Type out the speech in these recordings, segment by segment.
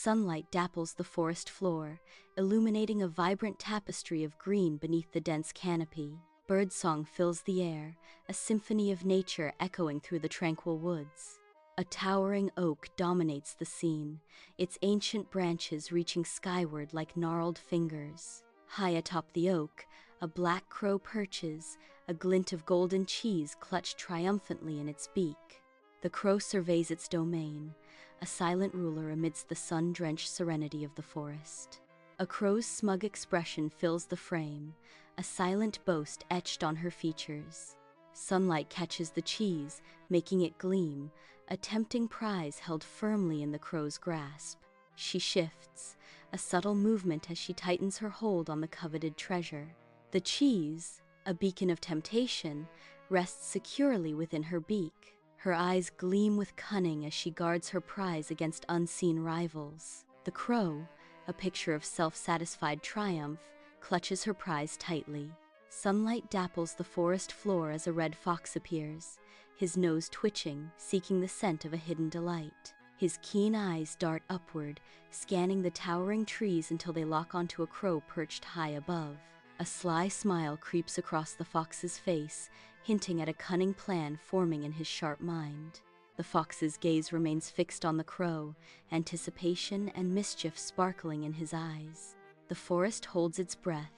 Sunlight dapples the forest floor, illuminating a vibrant tapestry of green beneath the dense canopy. Birdsong fills the air, a symphony of nature echoing through the tranquil woods. A towering oak dominates the scene, its ancient branches reaching skyward like gnarled fingers. High atop the oak, a black crow perches, a glint of golden cheese clutched triumphantly in its beak. The crow surveys its domain, a silent ruler amidst the sun-drenched serenity of the forest. A crow's smug expression fills the frame, a silent boast etched on her features. Sunlight catches the cheese, making it gleam, a tempting prize held firmly in the crow's grasp. She shifts, a subtle movement as she tightens her hold on the coveted treasure. The cheese, a beacon of temptation, rests securely within her beak. Her eyes gleam with cunning as she guards her prize against unseen rivals. The crow, a picture of self-satisfied triumph, clutches her prize tightly. Sunlight dapples the forest floor as a red fox appears, his nose twitching, seeking the scent of a hidden delight. His keen eyes dart upward, scanning the towering trees until they lock onto a crow perched high above. A sly smile creeps across the fox's face, hinting at a cunning plan forming in his sharp mind. The fox's gaze remains fixed on the crow, anticipation and mischief sparkling in his eyes. The forest holds its breath,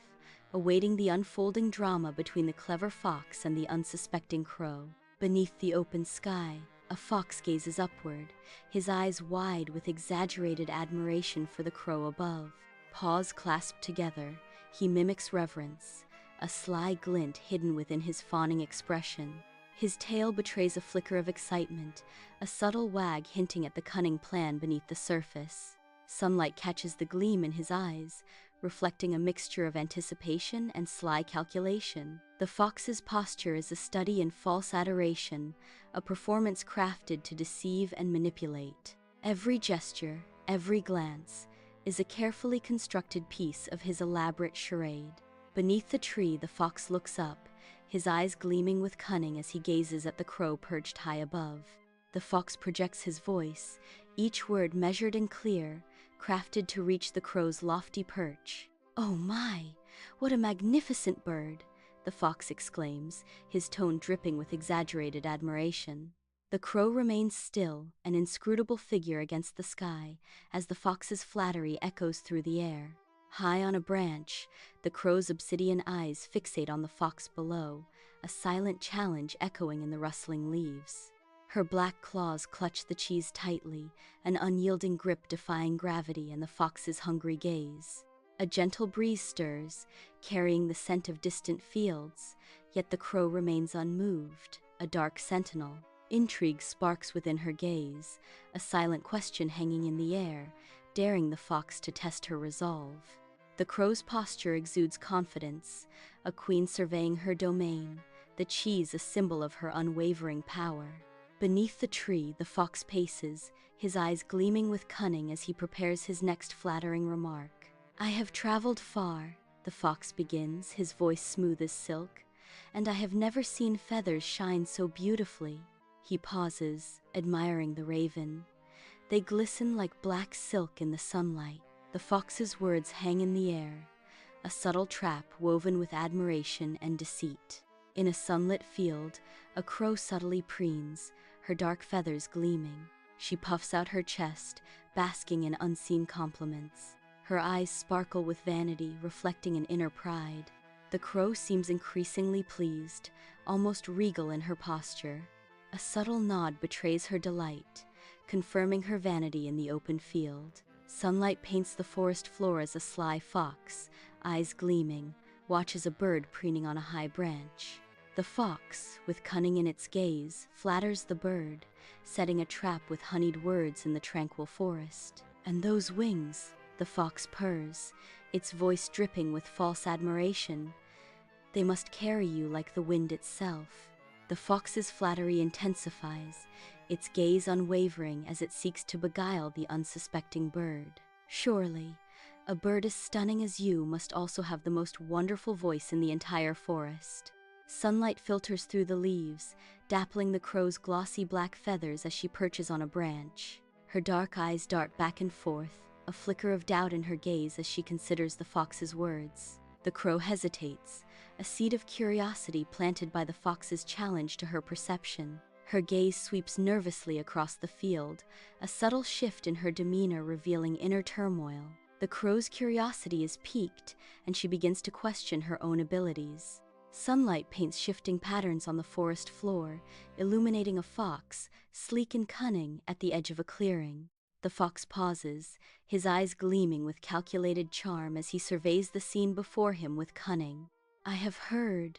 awaiting the unfolding drama between the clever fox and the unsuspecting crow. Beneath the open sky, a fox gazes upward, his eyes wide with exaggerated admiration for the crow above. Paws clasped together, he mimics reverence, a sly glint hidden within his fawning expression. His tail betrays a flicker of excitement, a subtle wag hinting at the cunning plan beneath the surface. Sunlight catches the gleam in his eyes, reflecting a mixture of anticipation and sly calculation. The fox's posture is a study in false adoration, a performance crafted to deceive and manipulate. Every gesture, every glance, is a carefully constructed piece of his elaborate charade. Beneath the tree, the fox looks up, his eyes gleaming with cunning as he gazes at the crow perched high above. The fox projects his voice, each word measured and clear, crafted to reach the crow's lofty perch. "Oh my, what a magnificent bird!" the fox exclaims, his tone dripping with exaggerated admiration. The crow remains still, an inscrutable figure against the sky, as the fox's flattery echoes through the air. High on a branch, the crow's obsidian eyes fixate on the fox below, a silent challenge echoing in the rustling leaves. Her black claws clutch the cheese tightly, an unyielding grip defying gravity and the fox's hungry gaze. A gentle breeze stirs, carrying the scent of distant fields, yet the crow remains unmoved, a dark sentinel. Intrigue sparks within her gaze, a silent question hanging in the air, daring the fox to test her resolve. The crow's posture exudes confidence, a queen surveying her domain, the cheese a symbol of her unwavering power. Beneath the tree, the fox paces, his eyes gleaming with cunning as he prepares his next flattering remark. "I have traveled far," the fox begins, his voice smooth as silk, "and I have never seen feathers shine so beautifully." He pauses, admiring the raven. They glisten like black silk in the sunlight. The fox's words hang in the air, a subtle trap woven with admiration and deceit. In a sunlit field, a crow subtly preens, her dark feathers gleaming. She puffs out her chest, basking in unseen compliments. Her eyes sparkle with vanity, reflecting an inner pride. The crow seems increasingly pleased, almost regal in her posture. A subtle nod betrays her delight, confirming her vanity in the open field. Sunlight paints the forest floor as a sly fox, eyes gleaming, watches a bird preening on a high branch. The fox, with cunning in its gaze, flatters the bird, setting a trap with honeyed words in the tranquil forest. "And those wings," the fox purrs, its voice dripping with false admiration. "They must carry you like the wind itself." The fox's flattery intensifies, its gaze unwavering as it seeks to beguile the unsuspecting bird. "Surely, a bird as stunning as you must also have the most wonderful voice in the entire forest." Sunlight filters through the leaves, dappling the crow's glossy black feathers as she perches on a branch. Her dark eyes dart back and forth, a flicker of doubt in her gaze as she considers the fox's words. The crow hesitates, a seed of curiosity planted by the fox's challenge to her perception. Her gaze sweeps nervously across the field, a subtle shift in her demeanor revealing inner turmoil. The crow's curiosity is piqued, and she begins to question her own abilities. Sunlight paints shifting patterns on the forest floor, illuminating a fox, sleek and cunning, at the edge of a clearing. The fox pauses, his eyes gleaming with calculated charm as he surveys the scene before him with cunning. "I have heard,"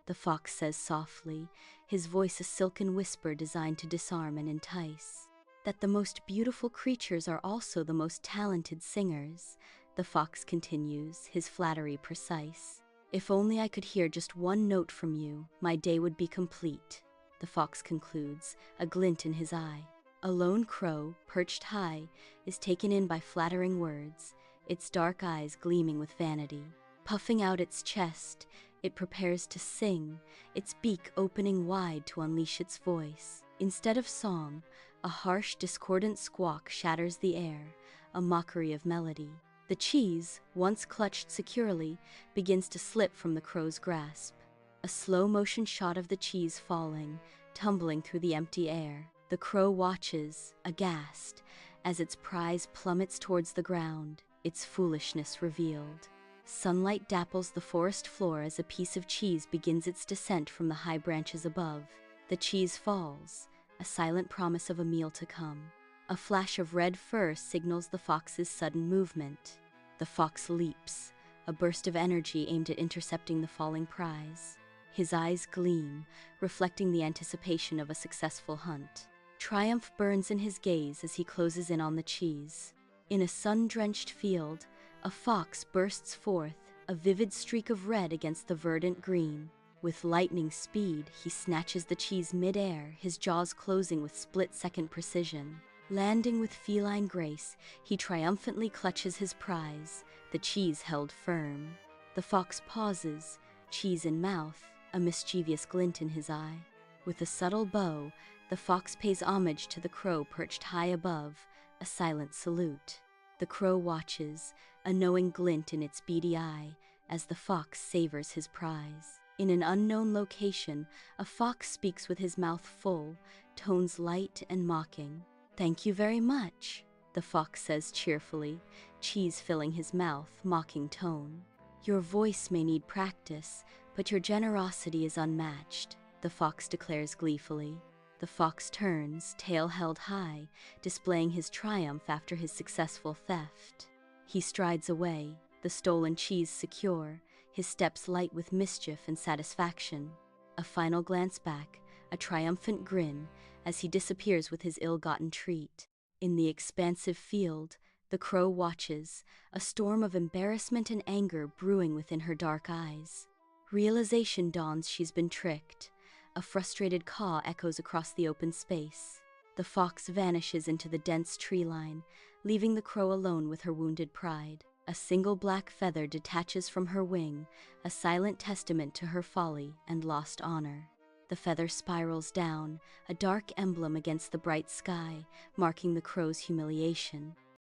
the fox says softly, his voice a silken whisper designed to disarm and entice, "that the most beautiful creatures are also the most talented singers." The fox continues, his flattery precise. "If only I could hear just one note from you, my day would be complete," the fox concludes, a glint in his eye. A lone crow, perched high, is taken in by flattering words, its dark eyes gleaming with vanity. Puffing out its chest, it prepares to sing, its beak opening wide to unleash its voice. Instead of song, a harsh, discordant squawk shatters the air, a mockery of melody. The cheese, once clutched securely, begins to slip from the crow's grasp. A slow-motion shot of the cheese falling, tumbling through the empty air. The crow watches, aghast, as its prize plummets towards the ground, its foolishness revealed. Sunlight dapples the forest floor as a piece of cheese begins its descent from the high branches above. The cheese falls, a silent promise of a meal to come. A flash of red fur signals the fox's sudden movement. The fox leaps, a burst of energy aimed at intercepting the falling prize. His eyes gleam, reflecting the anticipation of a successful hunt. Triumph burns in his gaze as he closes in on the cheese. In a sun-drenched field, a fox bursts forth, a vivid streak of red against the verdant green. With lightning speed, he snatches the cheese mid-air, his jaws closing with split-second precision. Landing with feline grace, he triumphantly clutches his prize, the cheese held firm. The fox pauses, cheese in mouth, a mischievous glint in his eye. With a subtle bow, the fox pays homage to the crow perched high above, a silent salute. The crow watches, a knowing glint in its beady eye, as the fox savors his prize. In an unknown location, a fox speaks with his mouth full, tones light and mocking. "Thank you very much," the fox says cheerfully, cheese filling his mouth, mocking tone. "Your voice may need practice, but your generosity is unmatched," the fox declares gleefully. The fox turns, tail held high, displaying his triumph after his successful theft. He strides away, the stolen cheese secure, his steps light with mischief and satisfaction. A final glance back, a triumphant grin, as he disappears with his ill-gotten treat. In the expansive field, the crow watches, a storm of embarrassment and anger brewing within her dark eyes. Realization dawns she's been tricked. A frustrated caw echoes across the open space. The fox vanishes into the dense tree line, leaving the crow alone with her wounded pride. A single black feather detaches from her wing, a silent testament to her folly and lost honor. The feather spirals down, a dark emblem against the bright sky, marking the crow's humiliation.